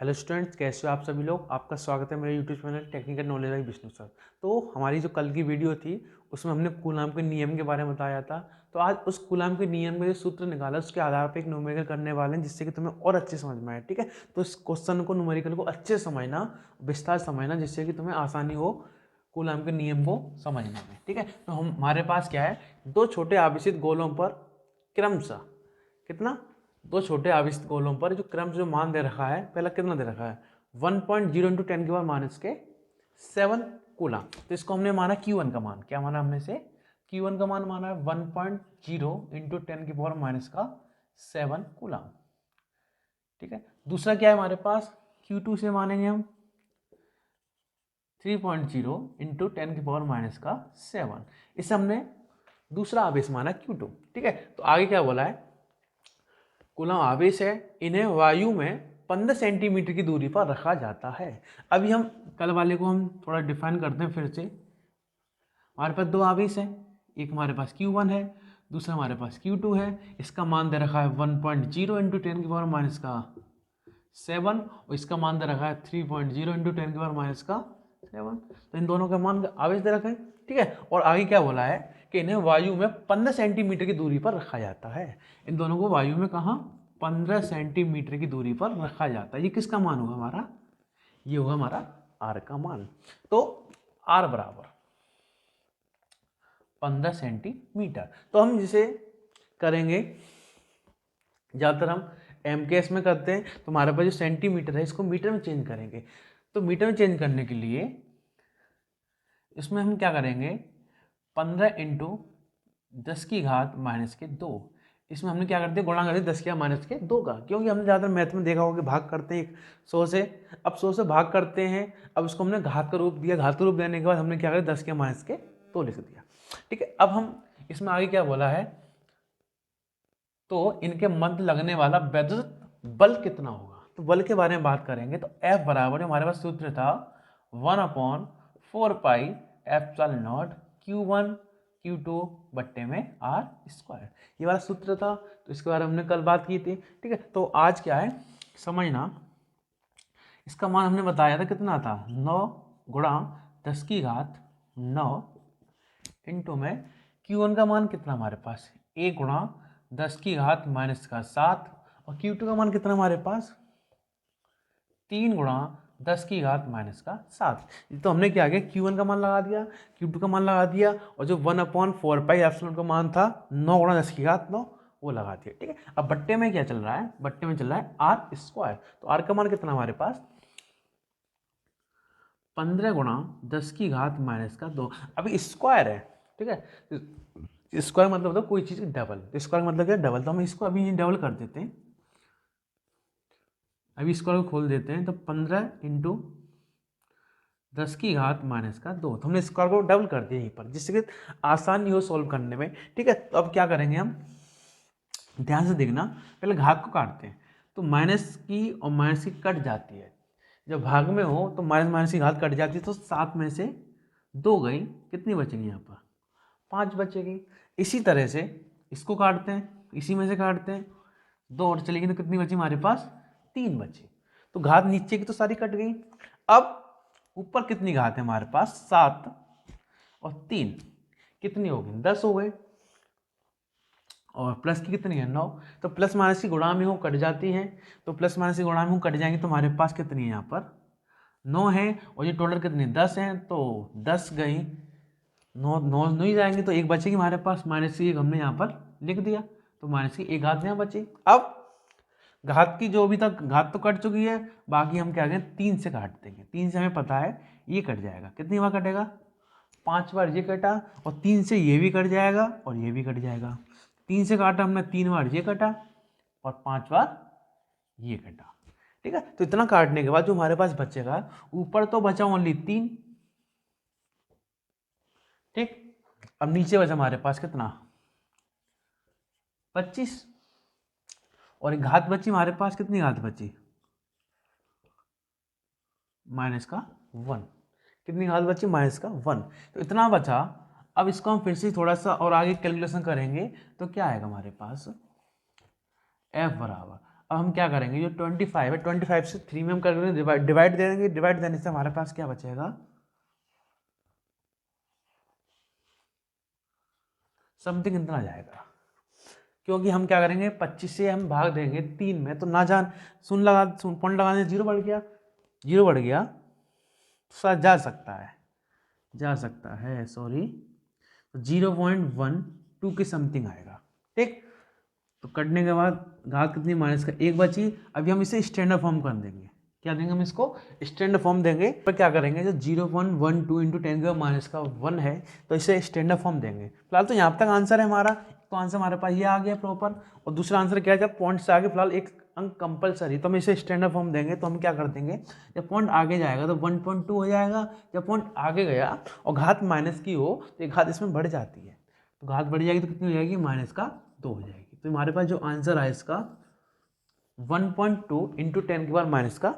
Hello students, कैसे हो आप सभी लोग। आपका स्वागत है मेरे YouTube channel technical knowledge by Vishnu sir. तो हमारी जो कल की वीडियो थी उसमें हमने कूलाम के नियम के बारे में बताया था। तो आज उस कूलाम के नियम का जो सूत्र निकाला उसके आधार पर एक न्यूमेरिकल करने वाले हैं, जिससे कि तुम्हें और अच्छे समझ में आए। ठीक है, तो इस क्वेश्चन को न्यूमेरिकल को अच्छे समझना, विस्तार समझना, जिससे कि तुम्हें आसानी हो कूलाम के नियम को समझने में। ठीक है, तो हमारे पास क्या है, दो छोटे आवेशित गोलों पर क्रमशः कितना, दो छोटे आवेशित गोलों पर जो क्रम जो मान दे रखा है, पहला कितना दे रखा है 1.0 इंटू 10 की पावर माइनस के 7 कूलम। तो इसको हमने माना Q1 का मान, क्या माना हमने से Q1 का मान माना है 1.0 इंटू 10 की पावर माइनस का 7 कूलम। ठीक है, दूसरा क्या है हमारे पास, Q2 से मानेंगे हम 3.0 इंटू 10 की पावर माइनस का 7। इसे हमने दूसरा आवेश माना Q2। ठीक है, तो आगे क्या बोला है, कूलम आवेश है, इन्हें वायु में 15 सेंटीमीटर की दूरी पर रखा जाता है। अभी हम कल वाले को हम थोड़ा डिफाइन करते हैं फिर से। हमारे पास दो आवेश है, एक हमारे पास Q1 है, दूसरा हमारे पास Q2 है। इसका मान दे रखा है 1.0 इंटू 10 की पावर माइनस का 7 और इसका मान दे रखा है 3.0 इंटू 10 की पावर माइनस का 7। तो इन दोनों का मान आवेश दे रखा है। ठीक है, और आगे क्या बोला है कि इन्हें वायु में 15 सेंटीमीटर की दूरी पर रखा जाता है। इन दोनों को वायु में कहाँ 15 सेंटीमीटर की दूरी पर रखा जाता है। ये किसका मान होगा हमारा, ये होगा हमारा आर का मान। तो आर बराबर 15 सेंटीमीटर। तो हम जिसे करेंगे, ज़्यादातर हम एमकेएस में करते हैं, तो हमारे पास जो सेंटीमीटर है इसको मीटर में चेंज करेंगे। तो मीटर में चेंज करने के लिए इसमें हम क्या करेंगे, 15 इंटू 10 की घात माइनस के 2। इसमें हमने क्या करते हैं, गुणा करते हैं 10 की माइनस के 2 का, क्योंकि हमने ज़्यादातर मैथ में देखा होगा कि भाग करते हैं 100 से। अब 100 से भाग करते हैं, अब उसको हमने घात का रूप दिया, घात का रूप देने के बाद हमने क्या किया 10 के माइनस के 2 लिख दिया। ठीक है, अब हम इसमें आगे क्या बोला है, तो इनके मध्य लगने वाला वैद्युत बल कितना होगा। तो बल के बारे में बात करेंगे तो F बराबर हमारे पास सूत्र था 1/4 pi epsilon not Q1 Q2 बट्टे में R स्क्वायर। ये वाला सूत्र था, तो इसके बारे में हमने कल बात की थी। ठीक है, तो आज क्या है समझना, इसका मान हमने बताया था कितना था 9 गुणा 10 की घात 9 इंटू में Q1 का मान कितना हमारे पास 1 गुणा 10 की घात माइनस का 7 और Q2 का मान कितना हमारे पास 3 गुणा 10 की घात माइनस का 7। तो हमने क्या किया, Q1 का मान लगा दिया, Q2 का मान लगा दिया, और जो 1/4 पाई एप्सिलॉन का मान था 9 गुणा 10 की घात 9 वो लगा दिया। ठीक है, अब बट्टे में क्या चल रहा है, बट्टे में चल रहा है आर स्क्वायर। तो आर का मान कितना हमारे पास 15 गुणा 10 की घात माइनस का 2। अभी स्क्वायर है, ठीक है, स्क्वायर मतलब होता है कोई चीज़ डबल। स्क्वायर मतलब क्या डबल, तो हम इसको अभी डबल कर देते हैं। अभी स्क्वायर को खोल देते हैं, तो 15 इंटू 10 की घात माइनस का 2। तो हमने स्क्वायर को डबल कर दिया यहीं पर, जिससे कि आसानी हो सॉल्व करने में। ठीक है, तो अब क्या करेंगे हम, ध्यान से देखना, पहले घात को काटते हैं। तो माइनस की और माइनस की कट जाती है, जब भाग में हो तो माइनस माइनस की घात कट जाती है, तो 7 में से 2 गई, कितनी बचेगी यहाँ पर 5 बचेगी। इसी तरह से इसको काटते हैं, इसी में से काटते हैं, 2 और चलेगी तो कितनी बची हमारे पास 3 बची। तो घात नीचे की तो सारी कट गई। अब ऊपर कितनी घात है हमारे पास 7 और 3 कितनी हो गई 10 हो गए, और प्लस की कितनी है 9। तो प्लस माइनस की गुणा में हो कट जाती हैं, तो प्लस माइनस की गुणा में हो कट जाएंगे, तो हमारे पास कितनी है यहाँ पर 9 है, और ये टोटल कितनी 10 है, तो 10 गई, 9 नहीं जाएंगे तो एक बचेगी हमारे पास, माइनस की एक हमने यहाँ पर लिख दिया, तो माइनस की एक घात यहाँ बची। अब घात की जो अभी तक घात तो कट चुकी है, बाकी हम क्या करें 3 से काट देंगे। 3 से हमें पता है ये कट जाएगा, कितनी बार कटेगा 5 बार ये कटा, और 3 से ये भी कट जाएगा और ये भी कट जाएगा। 3 से काटा हमने 3 बार ये कटा और 5 बार ये कटा। ठीक है, तो इतना काटने के बाद जो हमारे पास बचेगा, ऊपर तो बचा ओनली 3, ठीक, अब नीचे बचा हमारे पास कितना 25, और एक घात बची हमारे पास, कितनी घात बची माइनस का 1, कितनी घात बची माइनस का 1, तो इतना बचा। अब इसको हम फिर से थोड़ा सा और आगे कैलकुलेशन करेंगे, तो क्या आएगा हमारे पास F बराबर, अब हम क्या करेंगे, जो 25 है 25 से 3 में हम कर देंगे डिवाइड दे देंगे, डिवाइड देने से हमारे पास क्या बचेगा, समथिंग इतना आ जाएगा। क्योंकि हम क्या करेंगे 25 से हम भाग देंगे 3 में, तो ना जान सुन पॉइंट लगाने से 0 बढ़ गया, 0 बढ़ गया तो जा सकता है सॉरी, 0.12 के समथिंग आएगा। ठीक, तो कटने के बाद घात कितनी, माइनस का 1 बची। अभी हम इसे स्टैंडर्ड फॉर्म कर देंगे, क्या देंगे हम इसको, स्टैंडर्ड फॉर्म देंगे। पर क्या करेंगे, जो 0.12 इंटू 10⁻⁻1 है तो इसे स्टैंडर्ड फॉर्म देंगे। फिलहाल तो यहाँ तक आंसर है हमारा, तो आंसर हमारे पास ये आ गया प्रॉपर। और दूसरा आंसर क्या है, जब पॉइंट से आगे फिलहाल एक अंक कंपलसरी, तो हम इसे स्टैंडर्ड फॉर्म देंगे। तो हम क्या कर देंगे, जब पॉइंट आगे जाएगा तो 1.2 हो जाएगा, जब पॉइंट आगे गया और घात माइनस की हो तो एक घात इसमें बढ़ जाती है, तो घात बढ़ जाएगी तो कितनी हो जाएगी, -2 हो जाएगी। तो हमारे पास जो आंसर है इसका 1.2 इंटू 10⁻⁻2